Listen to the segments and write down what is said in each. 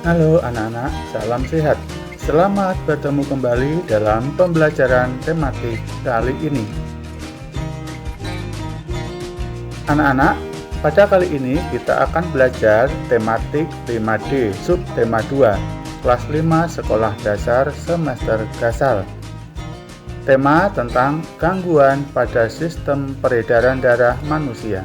Halo anak-anak, salam sehat. Selamat bertemu kembali dalam pembelajaran tematik kali ini. Anak-anak, pada kali ini kita akan belajar tematik 5D subtema 2, kelas 5 Sekolah Dasar Semester Gasal. Tema tentang gangguan pada sistem peredaran darah manusia.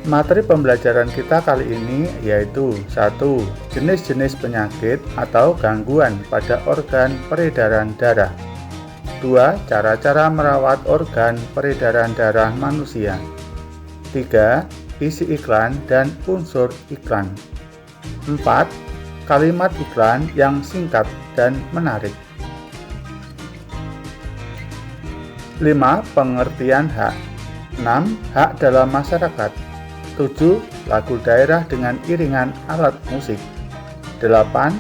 Materi pembelajaran kita kali ini yaitu 1. Jenis-jenis penyakit atau gangguan pada organ peredaran darah. 2. Cara-cara merawat organ peredaran darah manusia. 3. Isi iklan dan unsur iklan. 4. Kalimat iklan yang singkat dan menarik. 5. Pengertian hak. 6. Hak dalam masyarakat. 7. Lagu daerah dengan iringan alat musik. 8.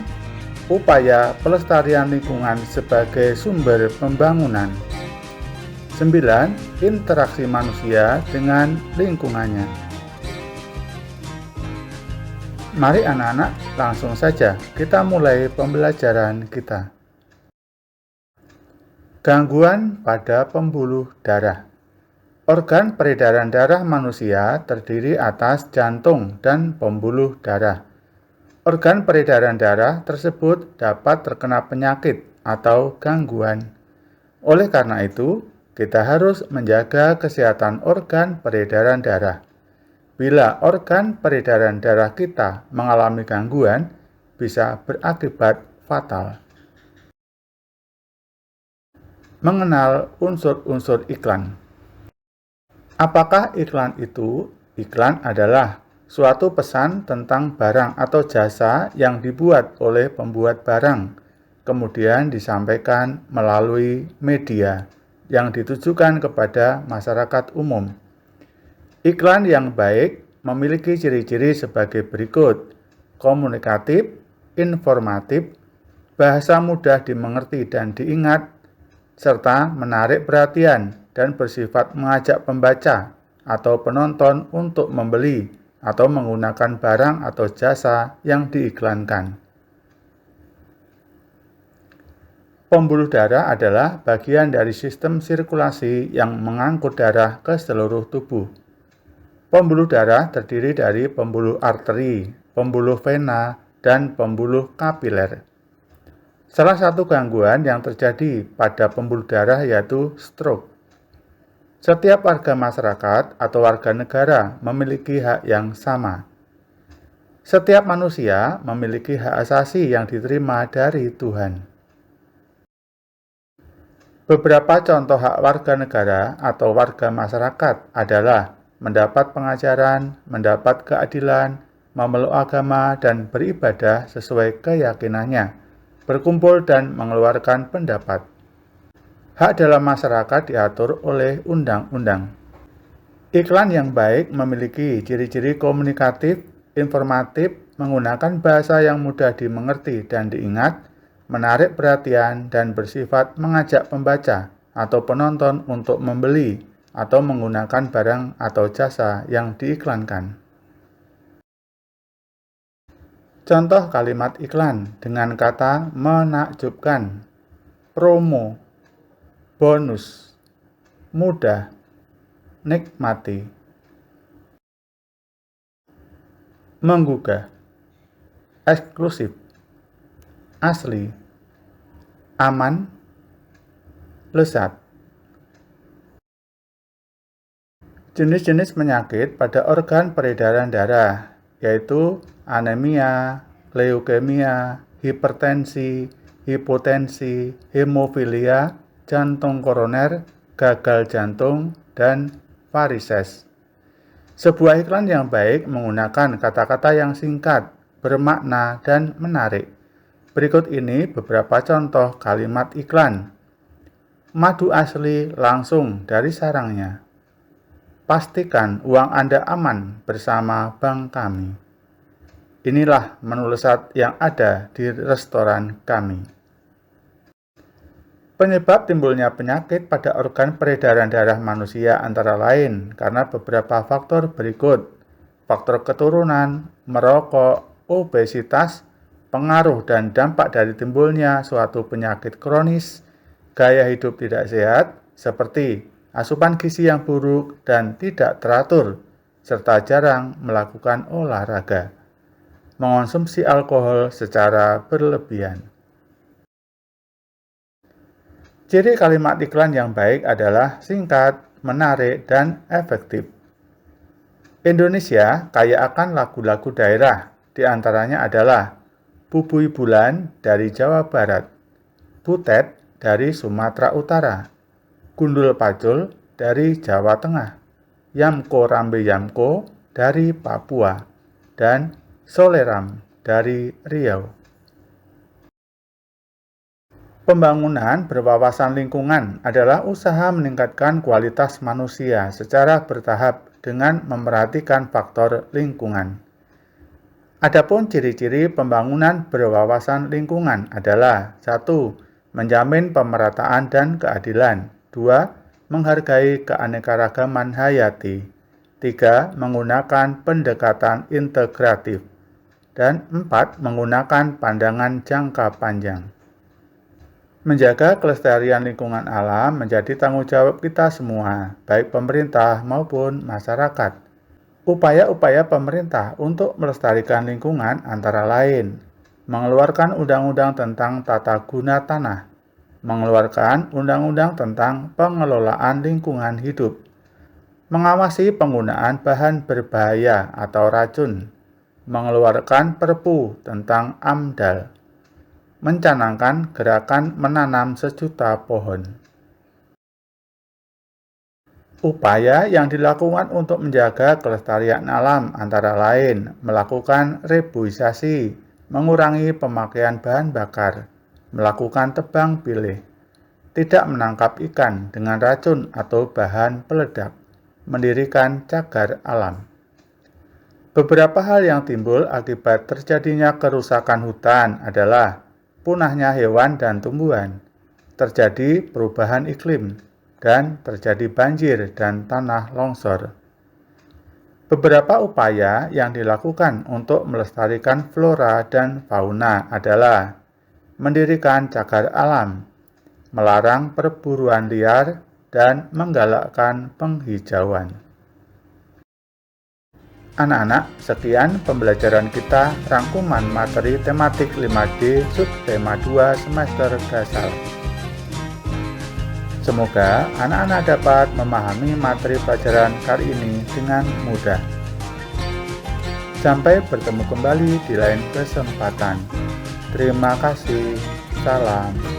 Upaya pelestarian lingkungan sebagai sumber pembangunan. 9. Interaksi manusia dengan lingkungannya. Mari anak-anak langsung saja kita mulai pembelajaran kita. Gangguan pada pembuluh darah. Organ peredaran darah manusia terdiri atas jantung dan pembuluh darah. Organ peredaran darah tersebut dapat terkena penyakit atau gangguan. Oleh karena itu, kita harus menjaga kesehatan organ peredaran darah. Bila organ peredaran darah kita mengalami gangguan, bisa berakibat fatal. Mengenal unsur-unsur iklan. Apakah iklan itu? Iklan adalah suatu pesan tentang barang atau jasa yang dibuat oleh pembuat barang, kemudian disampaikan melalui media yang ditujukan kepada masyarakat umum. Iklan yang baik memiliki ciri-ciri sebagai berikut: komunikatif, informatif, bahasa mudah dimengerti dan diingat, serta menarik perhatian dan bersifat mengajak pembaca atau penonton untuk membeli atau menggunakan barang atau jasa yang diiklankan. Pembuluh darah adalah bagian dari sistem sirkulasi yang mengangkut darah ke seluruh tubuh. Pembuluh darah terdiri dari pembuluh arteri, pembuluh vena, dan pembuluh kapiler. Salah satu gangguan yang terjadi pada pembuluh darah yaitu stroke. Setiap warga masyarakat atau warga negara memiliki hak yang sama. Setiap manusia memiliki hak asasi yang diterima dari Tuhan. Beberapa contoh hak warga negara atau warga masyarakat adalah mendapat pengajaran, mendapat keadilan, memeluk agama dan beribadah sesuai keyakinannya, berkumpul dan mengeluarkan pendapat. Hak dalam masyarakat diatur oleh undang-undang. Iklan yang baik memiliki ciri-ciri komunikatif, informatif, menggunakan bahasa yang mudah dimengerti dan diingat, menarik perhatian, dan bersifat mengajak pembaca atau penonton untuk membeli atau menggunakan barang atau jasa yang diiklankan. Contoh kalimat iklan dengan kata menakjubkan, promo, bonus, mudah, nikmati. Menggugah, eksklusif, asli, aman, lezat. Jenis-jenis penyakit pada organ peredaran darah yaitu anemia, leukemia, hipertensi, hipotensi, hemofilia, jantung koroner, gagal jantung, dan varises. Sebuah iklan yang baik menggunakan kata-kata yang singkat, bermakna, dan menarik. Berikut ini beberapa contoh kalimat iklan. Madu asli langsung dari sarangnya. Pastikan uang Anda aman bersama bank kami. Inilah menu lezat yang ada di restoran kami. Penyebab timbulnya penyakit pada organ peredaran darah manusia antara lain karena beberapa faktor berikut. faktor keturunan, merokok, obesitas, pengaruh dan dampak dari timbulnya suatu penyakit kronis, gaya hidup tidak sehat, seperti asupan gizi yang buruk dan tidak teratur, serta jarang melakukan olahraga, mengonsumsi alkohol secara berlebihan. Ciri kalimat iklan yang baik adalah singkat, menarik, dan efektif. Indonesia kaya akan lagu-lagu daerah, di antaranya adalah Bubui Bulan dari Jawa Barat, Butet dari Sumatera Utara, Gundul Pacul dari Jawa Tengah, Yamko Rambe Yamko dari Papua, dan Soleram dari Riau. Pembangunan berwawasan lingkungan adalah usaha meningkatkan kualitas manusia secara bertahap dengan memerhatikan faktor lingkungan. Adapun ciri-ciri pembangunan berwawasan lingkungan adalah 1. Menjamin pemerataan dan keadilan. 2. Menghargai keanekaragaman hayati. 3. Menggunakan pendekatan integratif. Dan 4. Menggunakan pandangan jangka panjang. Menjaga kelestarian lingkungan alam menjadi tanggung jawab kita semua, baik pemerintah maupun masyarakat. Upaya-upaya pemerintah untuk melestarikan lingkungan antara lain mengeluarkan undang-undang tentang tata guna tanah, mengeluarkan undang-undang tentang pengelolaan lingkungan hidup, mengawasi penggunaan bahan berbahaya atau racun, mengeluarkan Perpu tentang AMDAL, mencanangkan gerakan menanam 1.000.000 pohon. Upaya yang dilakukan untuk menjaga kelestarian alam antara lain melakukan reboisasi, mengurangi pemakaian bahan bakar, melakukan tebang pilih, tidak menangkap ikan dengan racun atau bahan peledak, mendirikan cagar alam. Beberapa hal yang timbul akibat terjadinya kerusakan hutan adalah punahnya hewan dan tumbuhan, terjadi perubahan iklim, dan terjadi banjir dan tanah longsor. Beberapa upaya yang dilakukan untuk melestarikan flora dan fauna adalah mendirikan cagar alam, melarang perburuan liar, dan menggalakkan penghijauan. Anak-anak, sekian pembelajaran kita rangkuman materi tematik 5D subtema 2 semester dasar. Semoga anak-anak dapat memahami materi pelajaran kali ini dengan mudah. Sampai bertemu kembali di lain kesempatan. Terima kasih. Salam.